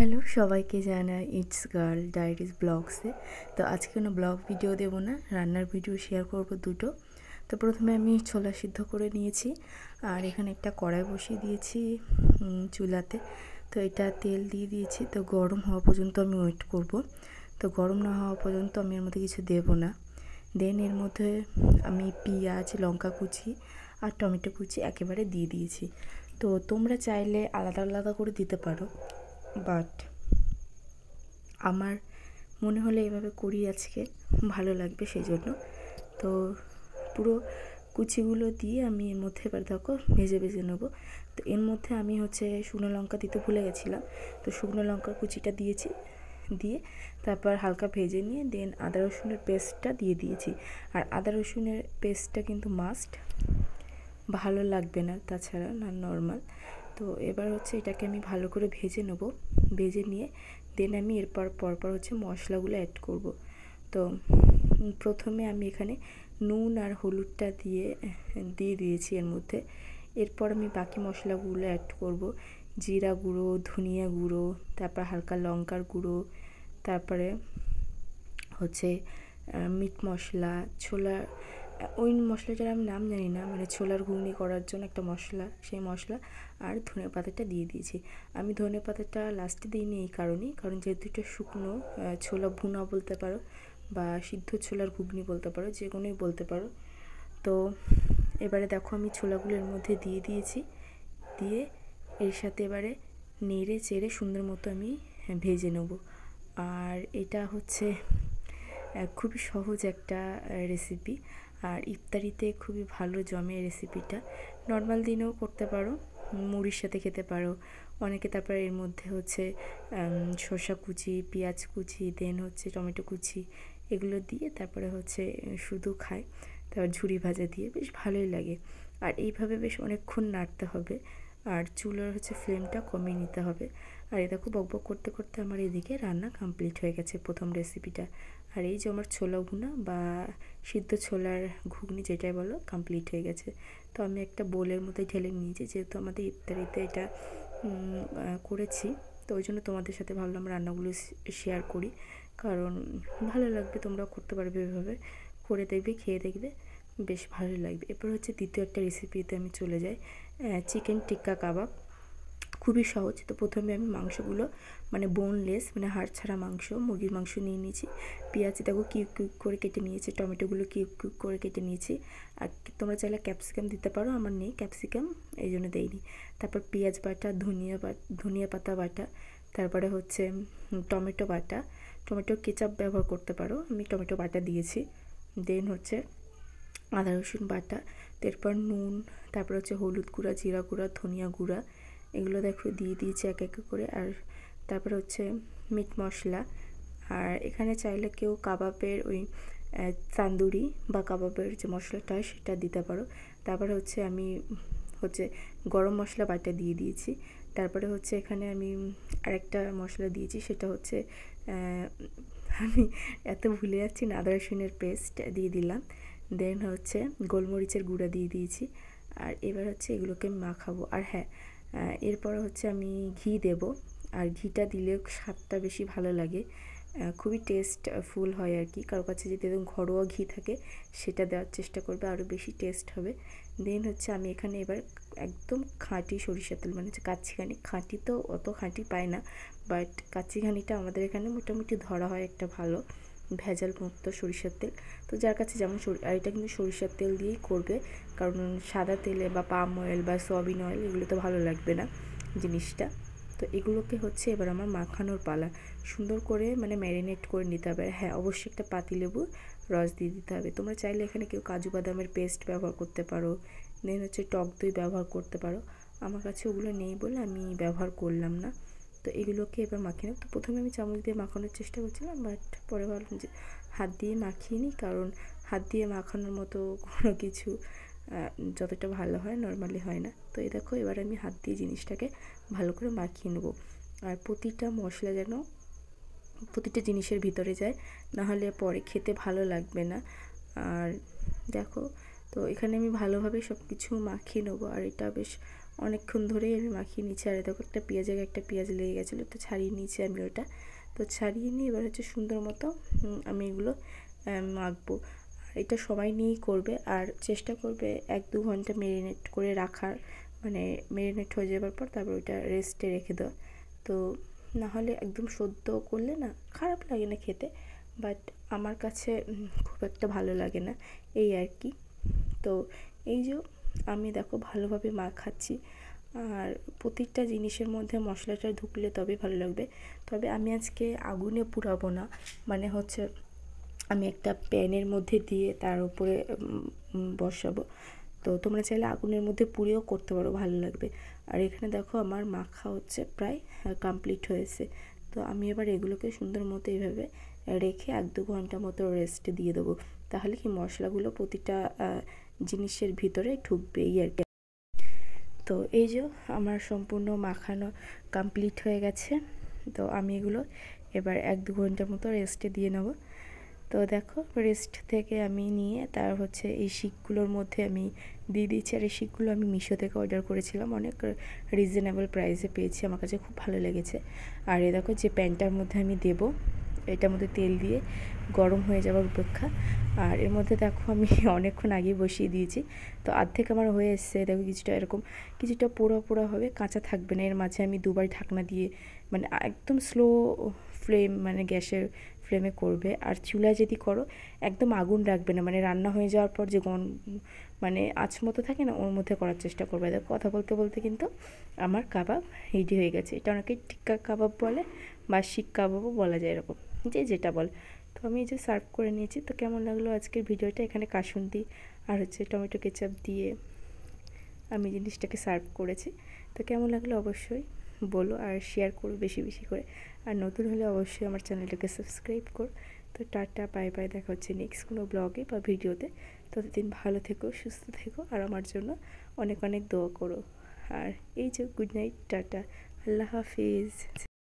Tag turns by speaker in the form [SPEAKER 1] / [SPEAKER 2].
[SPEAKER 1] Hello সবাইকে জানাই it's girl diaries ব্লগসে। তো আজকে কোনো ব্লগ ভিডিও দেবো না, রান্নার ভিডিও শেয়ার করব দুটো। তো প্রথমে আমি ছোলা সিদ্ধ করে নিয়েছি, আর এখানে একটা কড়াই বসিয়ে দিয়েছি চুলাতে। তো এটা তেল দিয়ে দিয়েছি, তো গরম হওয়া পর্যন্ত আমি ওয়েট করব। তো গরম না হওয়া পর্যন্ত আমি এর মধ্যে কিছু দেবো না। দেন এর মধ্যে আমি পেঁয়াজ, লঙ্কা কুচি আর টমেটো কুচি একেবারে দিয়ে দিয়েছি। তো তোমরা চাইলে আলাদা আলাদা করে দিতে পারো, বাট আমার মনে হলে এভাবে করি আজকে, ভালো লাগবে সেই জন্য। তো পুরো কুচিগুলো দিয়ে আমি এর মধ্যে এবার দেখো ভেজে ভেজে নেবো। তো এর মধ্যে আমি শুকনো লঙ্কা দিতে ভুলে গেছিলাম, তো শুকনো লঙ্কার কুচিটা দিয়েছি, দিয়ে তারপর হালকা ভেজে নিয়ে দেন আদা রসুনের পেস্টটা দিয়ে দিয়েছি। আর আদা রসুনের পেস্টটা কিন্তু মাস্ট, ভালো লাগবে না তাছাড়া, না নর্মাল। তো এবার এটাকে আমি ভালো করে ভেজে নেব। ভেজে নিয়ে দেন আমি এরপর পরপর মশলাগুলো অ্যাড করব। তো প্রথমে আমি এখানে নুন আর হলুদটা দিয়ে দিয়েছি এর মধ্যে। এরপর আমি বাকি মশলাগুলো অ্যাড করব, জিরা গুঁড়ো, ধনিয়া গুঁড়ো, তারপর হালকা লঙ্কার গুঁড়ো, তারপরে মিট মশলা, ছোলার ওই মশলাটার আমি নাম জানি না, মানে ছোলার ঘুগনি করার জন্য একটা মশলা, সেই মশলা আর ধনে পাতাটা দিয়ে দিয়েছি। আমি ধনে পাতাটা লাস্টে দিইনি এই কারণেই, কারণ যেহেতু এটা শুকনো ছোলা ভুনা বলতে পারো বা সিদ্ধ ছোলার ঘুগনি বলতে পারো, যে কোনোই বলতে পারো। তো এবারে দেখো আমি ছোলাগুলো এর মধ্যে দিয়ে দিয়েছি, দিয়ে এর সাথে এবারে নেড়ে চেড়ে সুন্দর মতো আমি ভেজে নেব। আর এটা খুবই সহজ একটা রেসিপি, আর ইফতারিতে খুবই ভালো জমে রেসিপিটা। নর্মাল দিনেও করতে পারো, মুড়ির সাথে খেতে পারো অনেকে। তারপরে এর মধ্যে শসা কুচি, পেঁয়াজ কুচি, দেন টমেটো কুচি, এগুলো দিয়ে তারপরে শুধু খায়, তারপর ঝুরি ভাজা দিয়ে, বেশ ভালোই লাগে। আর এইভাবে বেশ অনেকক্ষণ নাড়তে হবে, আর চুলার ফ্লেমটা কমিয়ে নিতে হবে। আর এই দেখো বকবক করতে করতে আমার এদিকে রান্না কমপ্লিট হয়ে গেছে প্রথম রেসিপিটা। আর এই যে আমার ছোলা ভুনা বা সিদ্ধ ছোলার ঘুগনি যেটাই বলো, কমপ্লিট হয়ে গেছে। তো আমি একটা বোলের মধ্যে ঢেলে নিয়েছি, যেহেতু আমাদের ইফতারিতে এটা করেছি, তো ওই জন্য তোমাদের সাথে ভাবলাম রান্নাগুলো শেয়ার করি, কারণ ভালো লাগবে, তোমরাও করতে পারবে এভাবে করে দেখবে, খেয়ে দেখবে, বেশ ভালো লাগবে। এরপর দ্বিতীয় একটা রেসিপিতে আমি চলে যাই, চিকেন টিক্কা কাবাব। খুবই সহজ। তো প্রথমে আমি মাংসগুলো, মানে বোনলেস, মানে হাড় ছাড়া মাংস, মুরগির মাংস নিয়ে নিয়েছি। পেঁয়াজ দেখো কিউব কিউব করে কেটে নিয়েছি, টমেটোগুলো কিউব কিউব করে কেটে নিয়েছি। আর তোমরা চাইলে ক্যাপসিকাম দিতে পারো, আমার নেই ক্যাপসিকাম, এই জন্য দেইনি। তারপর পেঁয়াজ বাটা, ধনিয়া পাতা বাটা, তারপরে টমেটো বাটা, টমেটো কেচাপ ব্যবহার করতে পারো, আমি টমেটো বাটা দিয়েছি। দেন আদা রসুন বাটা, এরপর নুন, তারপর হলুদ গুঁড়া, জিরা গুঁড়া, ধনিয়া গুঁড়া, এগুলো দেখো দিয়ে দিয়েছি এক এক করে। আর তারপর মিট মশলা। আর এখানে চাইলে কেউ কাবাবের ওই তান্দুরি বা কাবাবের যে মশলাটা হয় সেটা দিতে পারো। তারপরে আমি গরম মশলা বাটা দিয়ে দিয়েছি। তারপরে এখানে আমি আরেকটা মশলা দিয়েছি, সেটা আমি এত ভুলে যাচ্ছি না, আদা রসুনের পেস্ট দিয়ে দিলাম। দেন গোলমরিচের গুঁড়া দিয়ে দিয়েছি। আর এবার এগুলোকে মাখাবো। আর হ্যাঁ, এরপর আমি ঘি দেব, আর ঘিটা দিলে স্বাদটা বেশি ভালো লাগে, খুবই টেস্টফুল হয় আর কি। কারো কাছে যদি একদম ঘরোয়া ঘি থাকে সেটা দেওয়ার চেষ্টা করবে, আরও বেশি টেস্ট হবে। দেন আমি এখানে এবার একদম খাঁটি সরিষার তেল, মানে কাচ্চিঘানি, খাঁটি তো অত খাঁটি পায় না, বাট কাচ্চিঘানিটা আমাদের এখানে মোটামুটি ধরা হয় একটা ভালো ভেজাল মুক্ত সরিষার তেল। তো যার কাছে যেমন, আর এটা কিন্তু সরিষার তেল দিয়েই করবে, কারণ সাদা তেলে বা পাম অয়েল বা সয়াবিন অয়েল এগুলো তো ভালো লাগবে না জিনিসটা। তো এগুলোকে এবার আমার মাখানোর পালা, সুন্দর করে মানে ম্যারিনেট করে নিতে হবে। হ্যাঁ, অবশ্যই একটা পাতিলেবুর রস দিয়ে দিতে হবে। তোমরা চাইলে এখানে কেউ কাজু বাদামের পেস্ট ব্যবহার করতে পারো, দেন টক দই ব্যবহার করতে পারো। আমার কাছে ওগুলো নেই বলে আমি ব্যবহার করলাম না। তো এগুলোকে এবার মাখিয়ে নেব। তো প্রথমে আমি চামচ দিয়ে মাখানোর চেষ্টা করছিলাম, বাট পরে ভাবলাম যে হাত দিয়ে মাখিয়ে নিই, কারণ হাত দিয়ে মাখানোর মতো কোনো কিছু যতটা ভালো হয় নর্মালি হয় না। তো এই দেখো এবার আমি হাত দিয়ে জিনিসটাকে ভালো করে মাখিয়ে নেব। আর প্রতিটা মশলা যেন প্রতিটা জিনিসের ভিতরে যায়, নাহলে পরে খেতে ভালো লাগবে না। আর দেখো, তো এখানে আমি ভালোভাবে সব কিছু মাখিয়ে নেবো। আর এটা বেশ অনেকক্ষণ ধরেই আমি মাখিয়ে নিচ্ছি। আর দেখো একটা পেঁয়াজ লেগে গেছিলো, তো ছাড়িয়ে নিয়েছি আমি ওটা। তো ছাড়িয়ে নিয়ে এবার হচ্ছে সুন্দর মতো আমি এগুলো মাখবো। আর এটা সবাই নিয়েই করবে, আর চেষ্টা করবে 1-2 ঘন্টা মেরিনেট করে রাখার, মানে মেরিনেট হয়ে যাবার পর তারপর ওইটা রেস্টে রেখে দেওয়া। তো নাহলে একদম সদ্য করলে না খারাপ লাগে না খেতে, বাট আমার কাছে খুব একটা ভালো লাগে না, এই আর কি। তো এই যে আমি দেখো ভালোভাবে মাখাচ্ছি, আর প্রত্যেকটা জিনিসের মধ্যে মশলাটা ঢুকলে তবে ভালো লাগবে। তবে আমি আজকে আগুনে পুড়াবো না, মানে হচ্ছে আমি একটা প্যানের মধ্যে দিয়ে তার উপরে বসাবো। তো তোমরা চাইলে আগুনের মধ্যে পুড়েও করতে পারো, ভালো লাগবে। আর এখানে দেখো আমার মাখা হচ্ছে প্রায় কমপ্লিট হয়েছে। তো আমি এবার এগুলোকে সুন্দর মতো এইভাবে রেখে 1-2 ঘন্টা মতো রেস্টে দিয়ে দেবো, তাহলে কি মশলাগুলো প্রতিটা জিনিসের ভিতরে ঢুকবে, এই আর কি। তো এই যে আমার সম্পূর্ণ মাখানো কমপ্লিট হয়ে গেছে। তো আমি এগুলো এবার 1-2 ঘন্টার মতো রেস্টে দিয়ে নেব। তো দেখো রেস্ট থেকে আমি নিয়ে তার হচ্ছে এই শিকগুলোর মধ্যে আমি দিয়ে দিচ্ছি। আর এই শিকগুলো আমি মিশো থেকে অর্ডার করেছিলাম, অনেক রিজনেবল প্রাইসে পেয়েছি, আমার কাছে খুব ভালো লেগেছে। আর এই দেখো যে প্যানটার মধ্যে আমি দেবো, এটার মধ্যে তেল দিয়ে গরম হয়ে যাওয়ার অপেক্ষা। আর এর মধ্যে দেখো আমি অনেকক্ষণ আগেই বসিয়ে দিয়েছি, তো অর্ধেক আমার হয়ে এসছে। দেখো কিছুটা এরকম কিছুটা পোড়া পোড়া হবে, কাঁচা থাকবে না। এর মাঝে আমি 2বার ঢাকনা দিয়ে, মানে একদম স্লো ফ্লেম, মানে গ্যাসের ফ্লেমে করবে। আর চুলায় যদি করো একদম আগুন রাখবে না, মানে রান্না হয়ে যাওয়ার পর যে মানে আঁচ মতো থাকে না, ওর মধ্যে করার চেষ্টা করবে। দেখো কথা বলতে বলতে কিন্তু আমার কাবাব রেডি হয়ে গেছে। এটা অনেকে টিক্কা কাবাব বলে বা শিক কাবাবও বলা যায়, এরকম যে যেটা বল। তো আমি এই যে সার্ভ করে নিয়েছি। তো কেমন লাগলো আজকের ভিডিওটা? এখানে কাসুন্দি আর হচ্ছে টমেটো কেচাপ দিয়ে আমি জিনিসটাকে সার্ভ করেছি। তো কেমন লাগলো অবশ্যই বলো, আর শেয়ার করো বেশি বেশি করে। আর নতুন হলে অবশ্যই আমার চ্যানেলটাকে সাবস্ক্রাইব করো। তো টাটা, বাই বাই, দেখা হচ্ছে নেক্সট কোনো ব্লগে বা ভিডিওতে। ততদিন ভালো থেকো, সুস্থ থেকো, আর আমার জন্য অনেক অনেক দোয়া করো। আর এই যে গুড নাইট, টাটা, আল্লাহ হাফিজ।